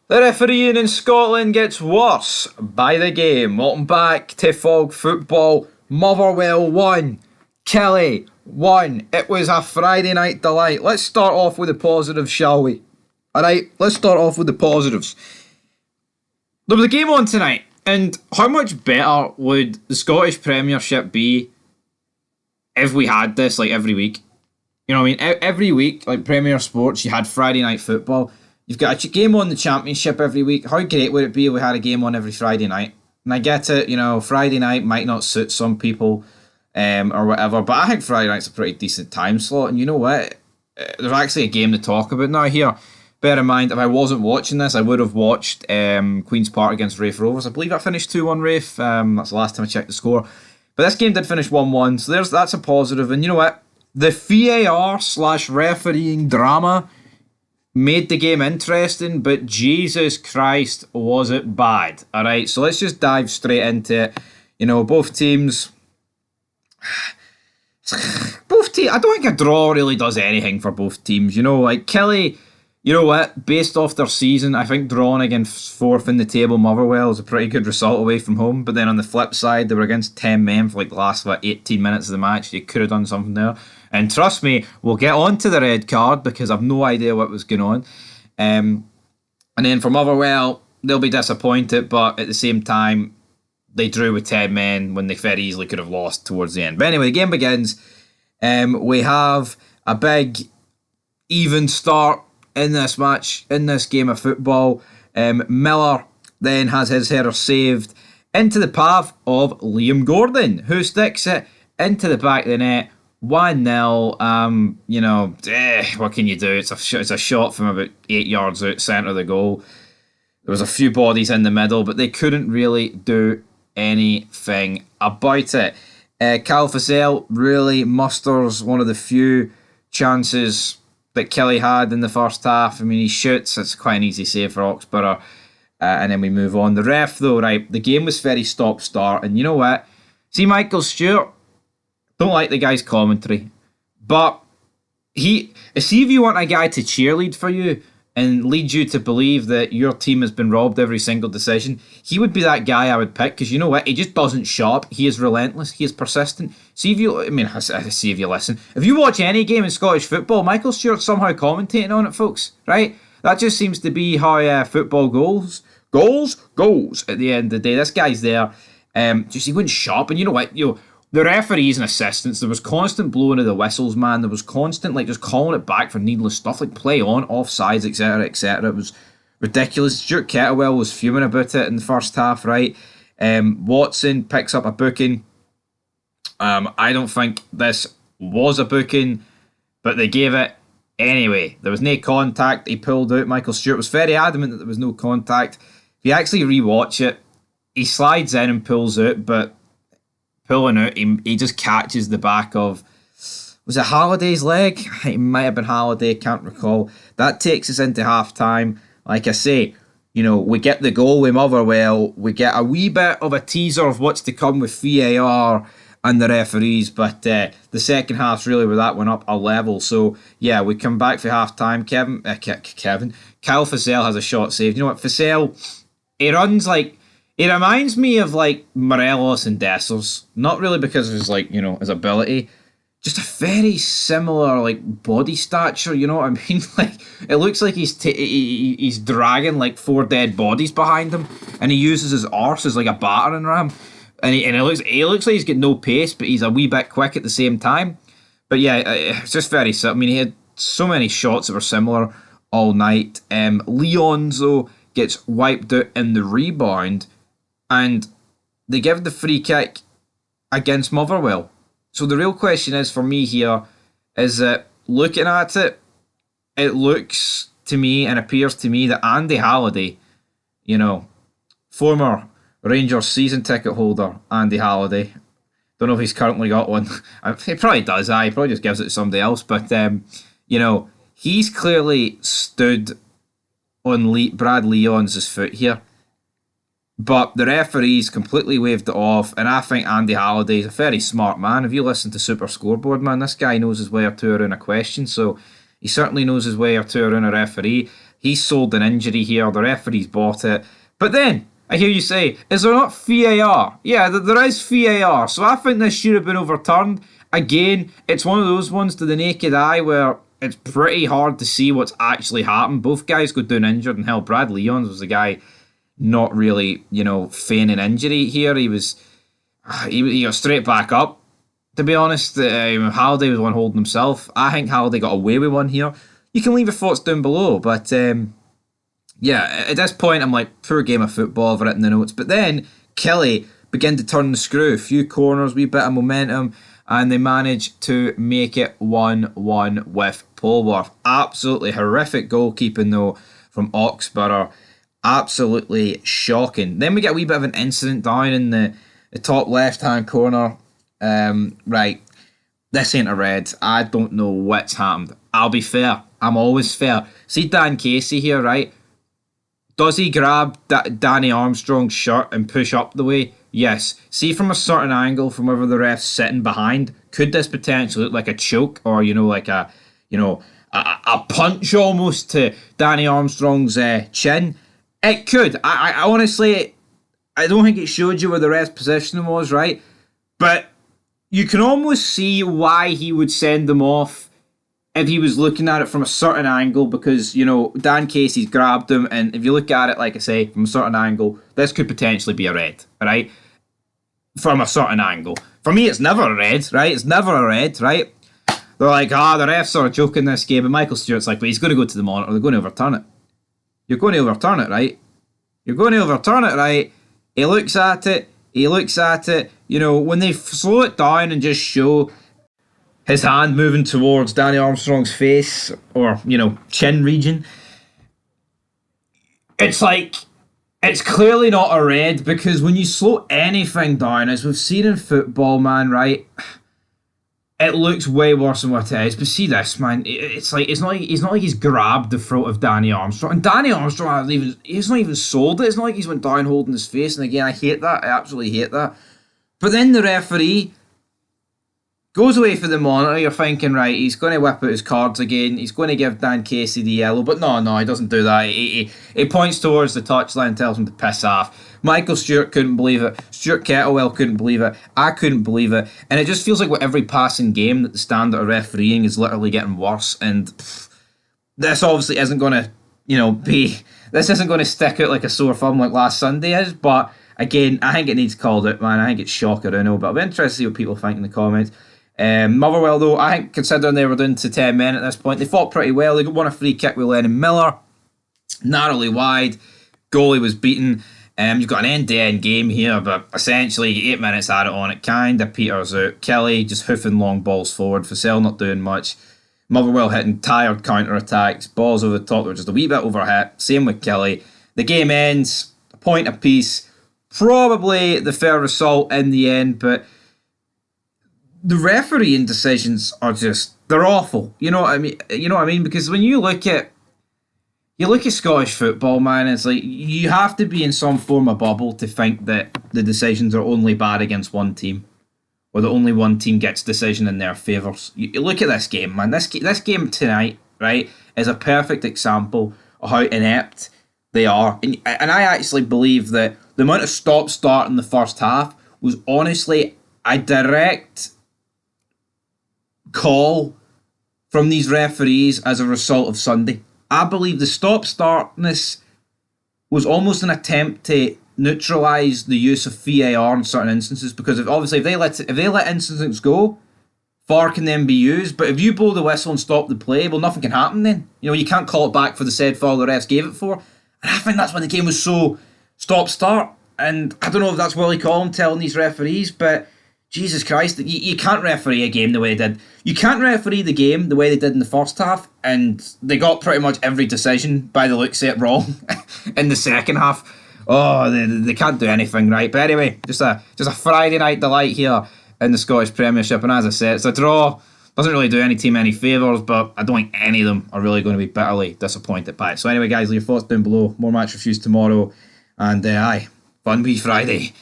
The refereeing in Scotland gets worse by the game. Welcome back to Fog Football. Motherwell 1, Kelly 1. It was a Friday night delight. Let's start off with the positives, shall we? Alright, let's start off with the positives. There was a game on tonight, and how much better would the Scottish Premiership be if we had this like every week? You know what I mean? Every week, like Premier Sports, you had Friday night football. You've got a game on the Championship every week. How great would it be if we had a game on every Friday night? And I get it, Friday night might not suit some people or whatever, but I think Friday night's a pretty decent time slot. And you know what? There's actually a game to talk about now here. Bear in mind, if I wasn't watching this, I would have watched Queen's Park against Raith Rovers. I believe that finished 2-1 Raith. That's the last time I checked the score. But this game did finish 1-1, so that's a positive. And you know what? The VAR/refereeing drama made the game interesting, but Jesus Christ, was it bad. Alright, so let's just dive straight into it. Both teams... I don't think a draw really does anything for both teams. Like Kelly, you know what? Based off their season, I think drawing against fourth in the table Motherwell is a pretty good result away from home. But then on the flip side, they were against 10 men for like the last 18 minutes of the match. They could have done something there. And trust me, we'll get on to the red card because I've no idea what was going on. And then for Motherwell, they'll be disappointed, but at the same time, they drew with 10 men when they very easily could have lost towards the end. But anyway, the game begins. We have a big even start in this match, in this game of football. Miller then has his header saved into the path of Liam Gordon, who sticks it into the back of the net. 1-0, what can you do? It's a shot from about 8 yards out, centre of the goal. There was a few bodies in the middle, but they couldn't really do anything about it. Cal Fussell really musters one of the few chances that Kelly had in the first half. I mean, he shoots. It's quite an easy save for Oxborough. And then we move on. The ref, though, right, the game was very stop-start. And you know what? See Michael Stewart? Don't like the guy's commentary. But see if you want a guy to cheerlead for you and lead you to believe that your team has been robbed every single decision, he would be that guy I would pick, because you know what? He just doesn't shut up. He is relentless. He is persistent. I see if you listen. If you watch any game in Scottish football, Michael Stewart's somehow commentating on it, folks, right? That just seems to be how football goes at the end of the day. This guy's there. He wouldn't shut up. And you know what? The referees and assistants, there was constant blowing of the whistles, man. There was constant, just calling it back for needless stuff, like play on, offsides, etc., etc. It was ridiculous. Stuart Kettlewell was fuming about it in the first half, right? Watson picks up a booking. I don't think this was a booking, but they gave it anyway. There was no contact. He pulled out. Michael Stewart was very adamant that there was no contact. If you actually rewatch it, he slides in and pulls out, but pulling out, he just catches the back of, was it Halliday's leg? It might have been Halliday, can't recall. That takes us into half time. Like I say, we get the goal with Motherwell. We get a wee bit of a teaser of what's to come with VAR and the referees, but the second half's really where that went up a level. So yeah, we come back for half time. Kyle Fussell has a shot saved. You know what, Fussell, he runs like, he reminds me of Morelos and Dessers. Not really because of his his ability, just a very similar body stature. You know what I mean? It looks like he's dragging 4 dead bodies behind him, and he uses his arse as a battering ram. And he looks like he's got no pace, but he's a wee bit quick at the same time. But yeah, it's just very simple. I mean, he had so many shots that were similar all night. Leons though gets wiped out in the rebound, and they give the free kick against Motherwell. So the real question is for me here is that looking at it, it looks to me and appears to me that Andy Halliday, former Rangers season ticket holder Andy Halliday, don't know if he's currently got one. He probably does. He probably just gives it to somebody else. But he's clearly stood on Brad Leon's foot here. But the referees completely waved it off, and I think Andy Halliday is a very smart man. If you listen to Super Scoreboard, man, this guy knows his way or two around a question, so he certainly knows his way or two around a referee. He sold an injury here. The referees bought it. But then, I hear you say, is there not VAR? Yeah, there is VAR. So I think this should have been overturned. Again, it's one of those ones to the naked eye where it's pretty hard to see what's actually happened. Both guys go down injured, and hell, Brad Leons was the guy not really, feigning injury here. He got straight back up. To be honest, Halliday was the one holding himself. I think Halliday got away with one here. You can leave your thoughts down below, but yeah, at this point, I'm like, poor game of football, I've written the notes. But then Kelly began to turn the screw. A few corners, wee bit of momentum, and they managed to make it 1-1 with Polwarth. Absolutely horrific goalkeeping, though, from Oxborough. Absolutely shocking. Then we get a wee bit of an incident down in the top left-hand corner. Right, this ain't a red. I don't know what's happened. I'll be fair. I'm always fair. See Dan Casey here, right? Does he grab Danny Armstrong's shirt and push up the way? Yes. See from a certain angle, from wherever the ref's sitting behind, could this potentially look like a choke or, like a punch almost to Danny Armstrong's chin? It could. I honestly, I don't think it showed you where the ref's position was, right? But you can almost see why he would send them off if he was looking at it from a certain angle, because, Dan Casey's grabbed him, and if you look at it, like I say, from a certain angle, this could potentially be a red, right? From a certain angle. For me, it's never a red, right? It's never a red, right? They're like, the refs are joking this game, and Michael Stewart's like, but he's going to go to the monitor, they're going to overturn it. You're going to overturn it, right? You're going to overturn it, right? He looks at it, when they slow it down and just show his hand moving towards Danny Armstrong's face or, chin region, it's like, it's clearly not a red, because when you slow anything down, as we've seen in football, man, right, it looks way worse than what it is. But see this, man, it's not like he's grabbed the throat of Danny Armstrong, and Danny Armstrong he's not even sold it. It's not like he's went down holding his face. And again, I hate that. I absolutely hate that. But then the referee goes away for the monitor. You're thinking, right, he's going to whip out his cards again. He's going to give Dan Casey the yellow. But no, he doesn't do that. He points towards the touchline and tells him to piss off. Michael Stewart couldn't believe it. Stuart Kettlewell couldn't believe it. I couldn't believe it. And it just feels like with every passing game that the standard of refereeing is literally getting worse. And this obviously isn't going to, this isn't going to stick out like a sore thumb like last Sunday is. But again, I think it needs called out, man. I think it's shocker, I know. But I'll be interested to see what people think in the comments. Motherwell, though, I think considering they were down to 10 men at this point, they fought pretty well. They won a free kick with Lennon Miller, narrowly wide. Goalie was beaten. You've got an end-to-end game here, but essentially 8 minutes at it on, it kind of peters out. Kelly just hoofing long balls forward. Fussell not doing much. Motherwell hitting tired counter-attacks. Balls over the top, they're just a wee bit overhit. Same with Kelly. The game ends, a point apiece. Probably the fair result in the end, but the refereeing decisions are they're awful. You know what I mean? Because when you look at Scottish football, man, it's like you have to be in some form of bubble to think that the decisions are only bad against one team, or that only one team gets decision in their favours. You look at this game, man. This game tonight, right, is a perfect example of how inept they are. And I actually believe that the amount of stop-start in the first half was honestly a direct call from these referees as a result of Sunday. I believe the stop-startness was almost an attempt to neutralise the use of VAR in certain instances, because if they let incidents go, VAR can then be used. But if you blow the whistle and stop the play, well, nothing can happen then. You can't call it back for the said foul the refs gave it for. And I think that's when the game was so stop-start. And I don't know if that's Willie Collum telling these referees, but Jesus Christ, you can't referee a game the way they did. You can't referee the game the way they did in the first half, and they got pretty much every decision, by the looks of it, wrong in the second half. Oh, they can't do anything right. But anyway, just a Friday night delight here in the Scottish Premiership, and as I said, it's a draw. Doesn't really do any team any favours, but I don't think any of them are really going to be bitterly disappointed by it. So anyway, guys, leave your thoughts down below. More match reviews tomorrow, and fun wee Friday.